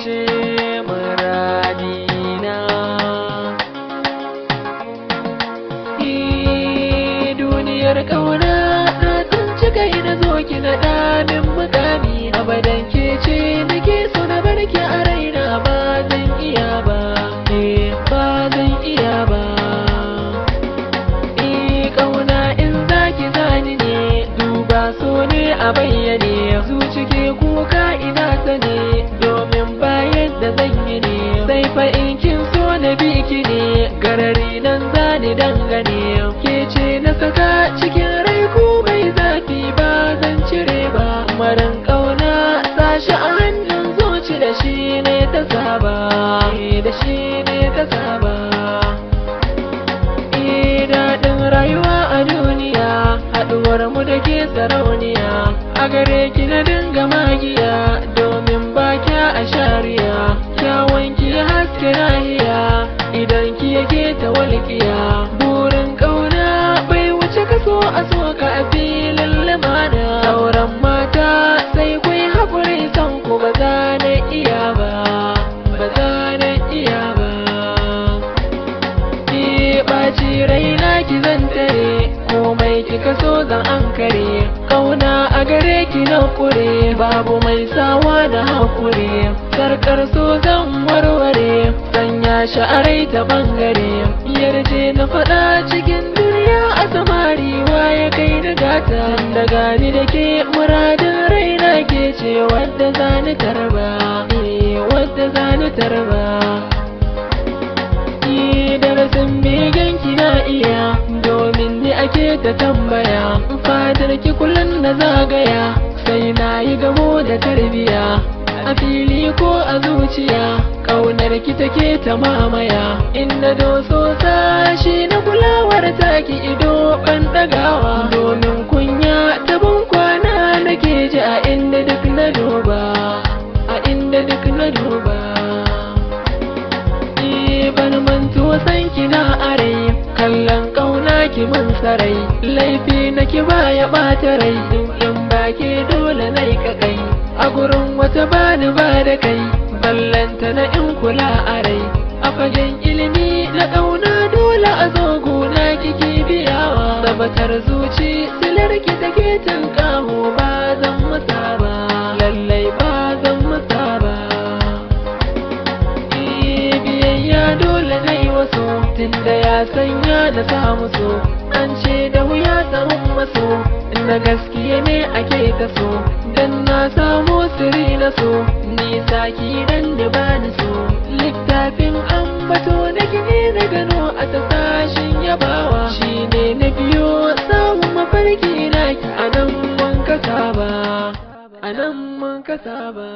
ce muradina. Duniyar ƙauna na tsinci kai na zo ki naɗa min mukami, abadan ke ce nake so na barki a raina, ba zan iya ba, ba zan iya ba. Ƙauna in zaki zani ne, duba so ne a bayyane, zuci ke kuka ina sane, domin bayan da zan yi ne, sai fa in kin so na bi ki ne, garari nan zani dangane, ke ce na saka cikin rai ko bai zafi ba zan cire ba. Maran ƙauna sashi a hannun zuci, da shi ne ta saba, da shi ne ta saba. Daɗin rayuwa a duniya, haɗuwar mu da ke sarauniya, a gare ki na dinga magiya, domin ba kya a shariya, kyawun ki haske nahiya, idan ki yake ta walƙiya. Burin ƙauna bai wuce kaso a so ka a filin limana, sauran mata sai kwai haƙuri, san ku ba za na iya ba, ba za na iya ba. Ɓaci raina ki zan tare, komai kika so zan ankare, ƙauna a gare ki na kure, babu mai sawa da haƙuri, sarƙar so zan warware, sanya shi a rai ta ɓangare, yarje na faɗa cikin duniya a samari, ya kai da gata, da gani da ke muradin raina, ke ce wadda zani tarba, wadda zani tarba. Darasin begen ki na iya, domin ni ake ta tambaya, fadar ki kullum na zagaya, sai na yi gamo da tarbiya, a fili ko a zuciya, ƙaunar ki take ta mamaya, inda doso sashi na kulawar taki ido ban ɗagawa, domin kunya ta ban kwana nake ji a inda duk na duba, a inda duk na duba. Ban manto san kina arai, kallon ƙauna ki mun sarai, laifi na ki baya ɓata rai, in ba ke dole nai kakai, a gurin wata bani ba da kai, ballanta na in kula arai, a fagen ilimi na ƙauna dole a zo gona kiki biyawa, tabbatar zuci silar ki take tunƙaho, ba zan musa ba, lallai ba zan musa ba. Dole na yi wasu, tunda ya sanya na samu so, an ce da wuya samun maso, na gaskiya ne ake ta so, dan na samu siri na so, nisa ki dan da bani so, littafin ambato na gine na gano a ta sashin yabawa, shi ne na biyo samun mafarki na ki, a nan mun kasa ba, a nan mun kasa ba.